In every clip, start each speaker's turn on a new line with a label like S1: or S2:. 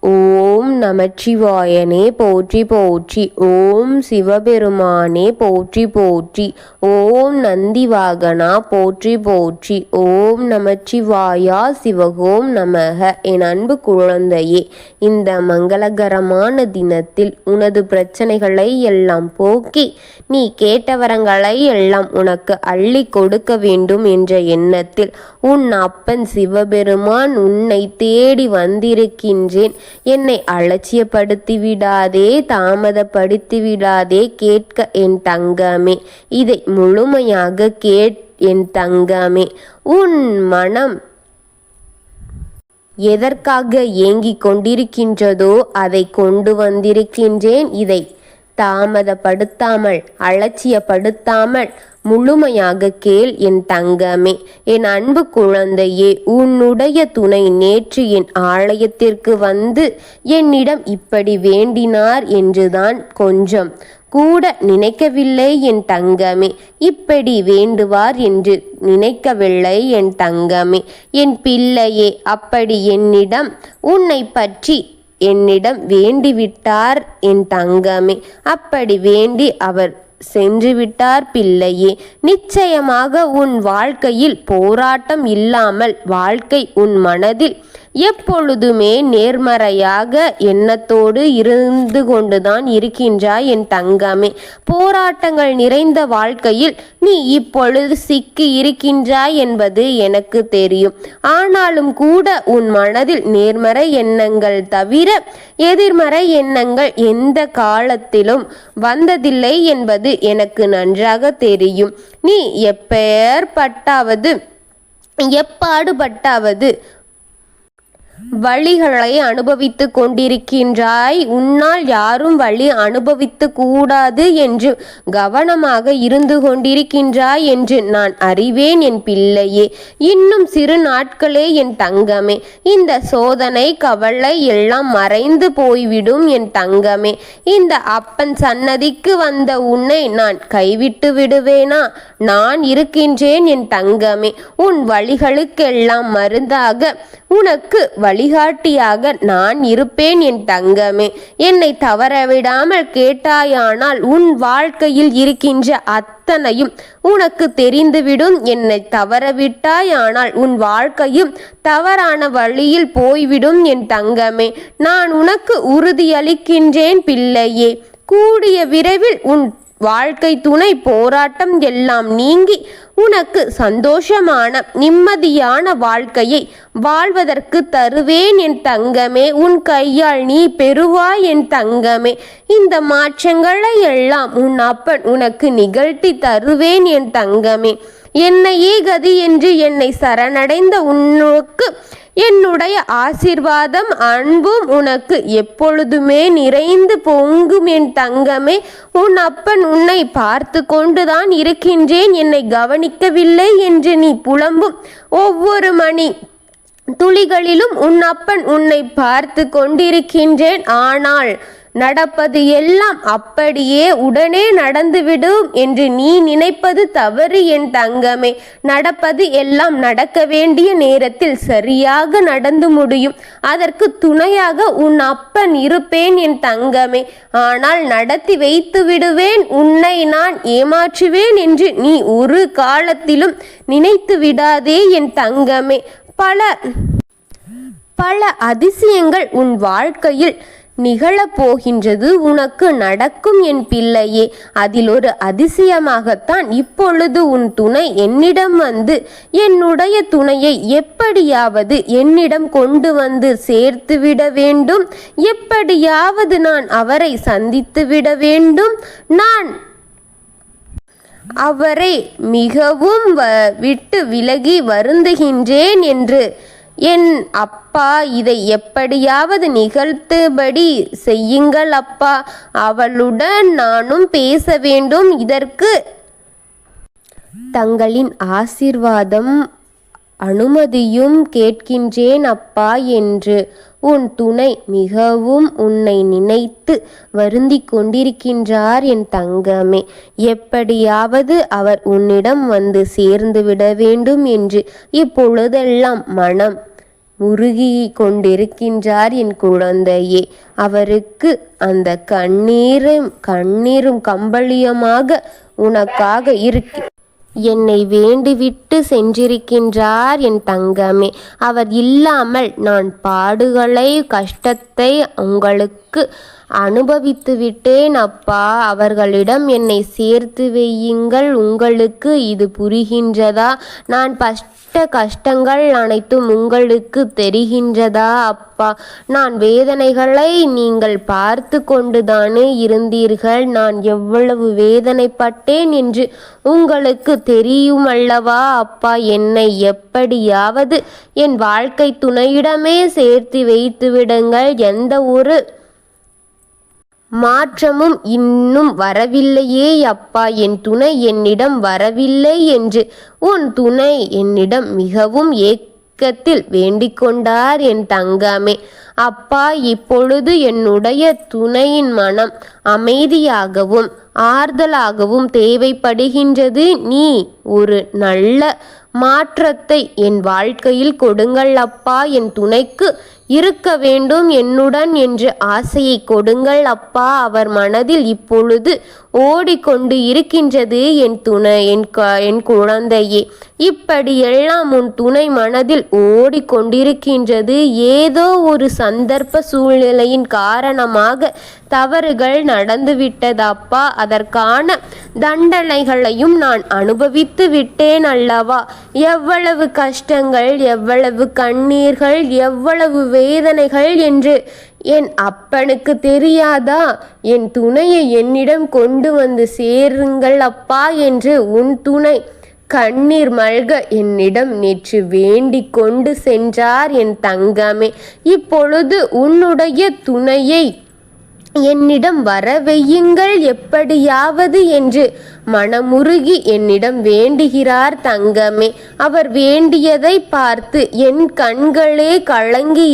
S1: ஓம் நமச்சிவாயனே போற்றி போற்றி. ஓம் சிவபெருமானே போற்றி போற்றி. ஓம் நந்திவாகனா போற்றி போற்றி. ஓம் நமச்சிவாயா சிவகோம் நமக. என் அன்பு குழந்தையே, இந்த மங்களகரமான தினத்தில் உனது பிரச்சனைகளை எல்லாம் போக்கி நீ கேட்ட வரங்களை எல்லாம் உனக்கு அள்ளி கொடுக்க வேண்டும் என்ற எண்ணத்தில் உன் அப்பன் சிவபெருமான் உன்னை தேடி வந்திருக்கின்றேன். என்னை அலட்சியப்படுத்தி விடாதே, தாமதப்படுத்தி விடாதே. கேட்க என் தங்கமே, இதை முழுமையாக என் தங்கமே. உன் மனம் எதற்காக ஏங்கிக் கொண்டிருக்கின்றதோ அதை கொண்டு வந்திருக்கின்றேன். இதை தாமதப்படுத்தாமல், அலட்சியப்படுத்தாமல் முழுமையாக கேள் என் தங்கமே. என் அன்பு குழந்தையே, உன்னுடைய துணை நேற்று என் ஆலயத்திற்கு வந்து என்னிடம் இப்படி வேண்டினார் என்றுதான் கொஞ்சம் கூட நினைக்கவில்லை என் தங்கமே. இப்படி வேண்டுவார் என்று நினைக்கவில்லை என் தங்கமே. என் பிள்ளையே, அப்படி என்னிடம் உன்னை பற்றி என்னிடம் வேண்டிவிட்டார் என் தங்கமே. அப்படி வேண்டி அவர் சென்றுவிட்டார் பிள்ளையே. நிச்சயமாக உன் வாழ்க்கையில் போராட்டம் இல்லாமல் வாழ்க்கை உன் மனதில் எப்பொழுதுமே நேர்மறையாக எண்ணத்தோடு இருந்து கொண்டுதான் இருக்கின்றாய் என் தங்கமே. போராட்டங்கள் நிறைந்த வாழ்க்கையில் நீ இப்பொழுது சிக்கி இருக்கின்றாய் என்பது எனக்கு தெரியும். ஆனாலும் கூட உன் மனதில் நேர்மறை எண்ணங்கள் தவிர எதிர்மறை எண்ணங்கள் எந்த காலத்திலும் வந்ததில்லை என்பது எனக்கு நன்றாக தெரியும். நீ எப்பாடுபட்டாவது வழிகளை அனுபவித்து கொண்டிருக்கின்றாய். உன்னால் யாரும் வழி அனுபவித்து கூடாது என்று கவனமாக இருந்து கொண்டிருக்கின்றாய் என்று நான் அறிவேன் என் பிள்ளையே. இன்னும் சிறு நாட்களே என் தங்கமே. இந்த சோதனை கவலை எல்லாம் மறைந்து போய்விடும் என் தங்கமே. இந்த அப்பன் சன்னதிக்கு வந்த உன்னை நான் கைவிட்டு விடுவேனா? நான் இருக்கின்றேன் என் தங்கமே. உன் வழிகளுக்கெல்லாம் மருந்தாக, உனக்கு வழிகாட்டியாக நான் இருப்பேன் என் தங்கமே. என்னை தவறவிடாமல் கேட்டாயானால் உன் வாழ்க்கையில் இருக்கின்ற அத்தனையும் உனக்கு தெரிந்துவிடும். என்னை தவறவிட்டாயானால் உன் வாழ்க்கையும் தவறான வழியில் போய்விடும் என் தங்கமே. நான் உனக்கு உறுதியளிக்கின்றேன் பிள்ளையே. கூடிய விரைவில் உன் வாழ்க்கை துணை போராட்டம் எல்லாம் நீங்கி உனக்கு சந்தோஷமான நிம்மதியான வாழ்க்கையை வாழ்வதற்கு தருவேன் என் தங்கமே. உன் கையால் நீ பெறுவாய் என் தங்கமே. இந்த மாற்றங்களை எல்லாம் உன் அப்பன் உனக்கு நிகழ்த்தி தருவேன் என் தங்கமே. என்னையே கதி என்று என்னை சரணடைந்த உனக்கு என்னுடைய ஆசீர்வாதம் அன்பும் உனக்கு எப்பொழுதுமே நிறைந்து பொங்கும் என் தங்கமே. உன் அப்பன் உன்னை பார்த்து கொண்டுதான் இருக்கின்றேன். என்னை கவனிக்கவில்லை என்று நீ புலம்பும் ஒவ்வொரு மணி துளிகளிலும் உன் அப்பன் உன்னை பார்த்து கொண்டிருக்கின்றேன். ஆனால் நடப்பது எல்லாம் அப்படியே உடனே நடந்துவிடும் என்று நீ நினைப்பது தவறு என் தங்கமே. நடப்பது எல்லாம் நடக்க வேண்டிய நேரத்தில் சரியாக நடந்து முடியும். அதற்கு துணையாக உன் அப்பன் இருப்பேன் என் தங்கமே. ஆனால் நடத்தி வைத்து விடுவேன், உன்னை நான் ஏமாற்றுவேன் என்று நீ ஒரு காலத்திலும் நினைத்து விடாதே என் தங்கமே. பல அதிசயங்கள் உன் வாழ்க்கையில் நிகழப்போகின்றது, உனக்கு நடக்கும் என் பிள்ளையே. அதில் ஒரு அதிசயமாகத்தான் இப்பொழுது உன் துணை என்னிடம் வந்து என்னுடைய துணையை எப்படியாவது என்னிடம் கொண்டு வந்து சேர்த்து விட வேண்டும். எப்படியாவது நான் அவரை சந்தித்து விட வேண்டும். நான் அவரை மிகவும் விட்டு விலகி வருந்துகின்றேன் என்று என் அப்பா, இதை எப்படியாவது நிகழ்த்துபடி செய்யுங்கள் அப்பா. அவளுடன் நானும் பேச வேண்டும். இதற்கு தங்களின் ஆசீர்வாதம் அனுமதியும் கேட்கின்றேன் அப்பா என்று உன் துணை மிகவும் உன்னை நினைத்து வருந்தி கொண்டிருக்கின்றார் என் தங்கமே. எப்படியாவது அவர் உன்னிடம் வந்து சேர்ந்து விட வேண்டும் என்று இப்பொழுதெல்லாம் மனம் முருகி கொண்டிருக்கின்றார் என் குழந்தையே. அவருக்கு அந்த கண்ணீரும் கம்பளியமாக உனக்காக என்னை வேண்டிவிட்டு சென்றிருக்கின்றார் என் தங்கமே. அவர் இல்லாமல் நான் பாடுகளை கஷ்டத்தை உங்களுக்கு அனுபவித்து விட்டேன் அப்பா. அவர்களிடம் என்னை சேர்த்து வையுங்கள். உங்களுக்கு இது புரிகின்றதா? நான் கஷ்டங்கள் அனைத்தும் உங்களுக்கு தெரிகின்றதா அப்பா? நான் வேதனைகளை நீங்கள் பார்த்து கொண்டுதானே இருந்தீர்கள். நான் எவ்வளவு வேதனைப்பட்டேன் என்று உங்களுக்கு தெரியுமல்லவா அப்பா? என்னை எப்படியாவது என் வாழ்க்கை துணையிடமே சேர்த்து வைத்து விடுங்கள். எந்த ஒரு மாற்றமும் இன்னும் வரவில்லையே அப்பா. என் துணை என்னிடம் வரவில்லை என்று உன் துணை என்னிடம் மிகவும் ஏக்கத்தில் வேண்டிக்கொண்டார் என் தங்கமே. அப்பா, இப்பொழுது என்னுடைய துணையின் மனம் அமைதியாகவும் ஆறுதலாகவும் தேவைப்படுகின்றது. நீ ஒரு நல்ல மாற்றத்தை என் வாழ்க்கையில் கொடுங்கள் அப்பா. என் துணைக்கு இருக்க வேண்டும் என்னுடன் என்று ஆசையை கொடுங்கள் அப்பா. அவர் மனதில் இப்பொழுது ஓடிக்கொண்டு இருக்கின்றது என் துணை, என் குழந்தையே. இப்படியெல்லாம் உன் துணை மனதில் ஓடிக்கொண்டிருக்கின்றது. ஏதோ ஒரு சந்தர்ப்ப சூழ்நிலையின் காரணமாக தவறுகள் நடந்துவிட்டதப்பா. அதற்கான தண்டனைகளையும் நான் அனுபவித்து விட்டேன் அல்லவா? எவ்வளவு கஷ்டங்கள், எவ்வளவு கண்ணீர்கள், எவ்வளவு வேதனைகள் என்று என் அப்பனுக்கு தெரியாதா? என் துணையை என்னிடம் கொண்டு வந்து சேருங்கள் அப்பா என்று உன் துணை கண்ணீர் மல்க என்னிடம் நேற்று வேண்டிக் கொண்டு சென்றார் என் தங்கமே. இப்பொழுது உன்னுடைய துணையை என்னிடம் வர வையுங்கள் எப்படியாவது என்று மனமுருகி என்னிடம் வேண்டுகிறார் தங்கமே. அவர் வேண்டியதை பார்த்து என் கண்களே கலங்கி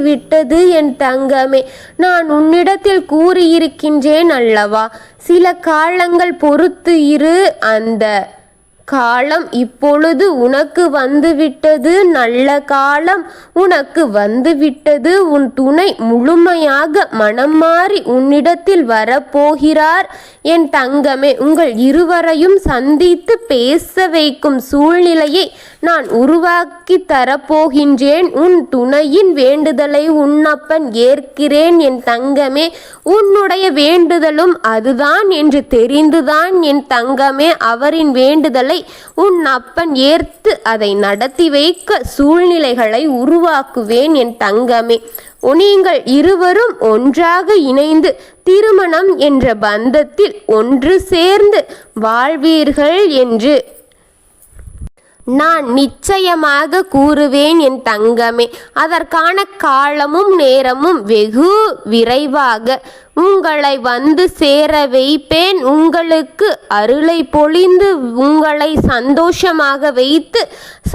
S1: விட்டது என் தங்கமே. நான் உன்னிடத்தில் கூறியிருக்கின்றேன் அல்லவா, சில காலங்கள் பொறுத்து இரு. அந்த காலம் இப்பொழுது உனக்கு வந்துவிட்டது. நல்ல காலம் உனக்கு வந்துவிட்டது. உன் துணை முழுமையாக மனம் மாறி உன்னிடத்தில் வரப்போகிறார் என் தங்கமே. உங்கள் இருவரையும் சந்தித்து பேச வைக்கும் சூழ்நிலையை நான் உருவாக்கி தரப்போகின்றேன். உன் துணையின் வேண்டுதலை உன்னப்பன் ஏற்கிறேன் என் தங்கமே. உன்னுடைய வேண்டுதலும் அதுதான் என்று தெரிந்துதான் என் தங்கமே அவரின் வேண்டுதலை உன் அப்பன் ஏற்று அதை நடத்தி வைக்க சூழ்நிலைகளை உருவாக்குவேன் என் தங்கமே. நீங்கள் இருவரும் ஒன்றாக இணைந்து திருமணம் என்ற பந்தத்தில் ஒன்று சேர்ந்து வாழ்வீர்கள் என்று நான் நிச்சயமாக கூறுவேன் என் தங்கமே. அதற்கான காலமும் நேரமும் வெகு விரைவாக உங்களை வந்து சேர வைப்பேன். உங்களுக்கு அருளை பொழிந்து உங்களை சந்தோஷமாக வைத்து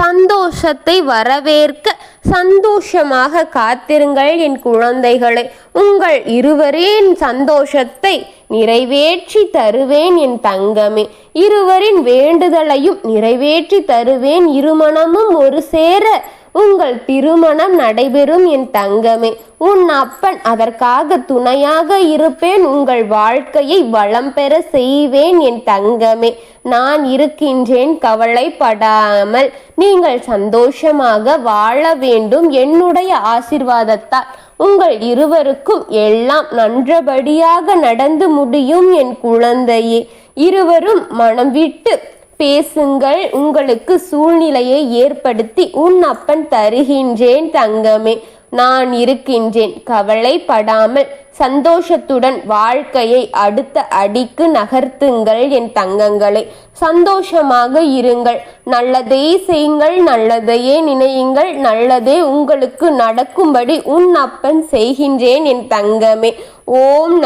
S1: சந்தோஷத்தை வரவேற்க சந்தோஷமாக காத்திருங்கள் என் குழந்தைகளை. உங்கள் இருவரின் சந்தோஷத்தை நிறைவேற்றி தருவேன் என் தங்கமே. இருவரின் வேண்டுதலையும் நிறைவேற்றி தருவேன். இருமணமும் ஒரு சேர உங்கள் திருமணம் நடைபெறும் என் தங்கமே. உன் அப்பன் அதற்காக துணையாக இருப்பேன். உங்கள் வாழ்க்கையை வளம் பெற செய்வேன் என் தங்கமே. நான் இருக்கின்றேன், கவலைப்படாமல் நீங்கள் சந்தோஷமாக வாழ வேண்டும். என்னுடைய ஆசீர்வாதத்தால் உங்கள் இருவருக்கும் எல்லாம் நன்றபடியாக நடந்து முடியும் என் குழந்தையே. இருவரும் மனம் விட்டு பேசுங்கள். உங்களுக்கு சூழ்நிலையை ஏற்படுத்தி உன் அப்பன் தருகின்றேன் தங்கமே. நான் இருக்கின்றேன், கவலைப்படாமல் சந்தோஷத்துடன் வாழ்க்கையை அடுத்த அடிக்கு நகர்த்துங்கள் என் தங்கங்களே. சந்தோஷமாக இருங்கள், நல்லதே செய்யுங்கள், நல்லதையே நினையுங்கள், நல்லதே உங்களுக்கு நடக்கும்படி உன் அப்பன் செய்கின்றேன் என் தங்கமே. ஓம்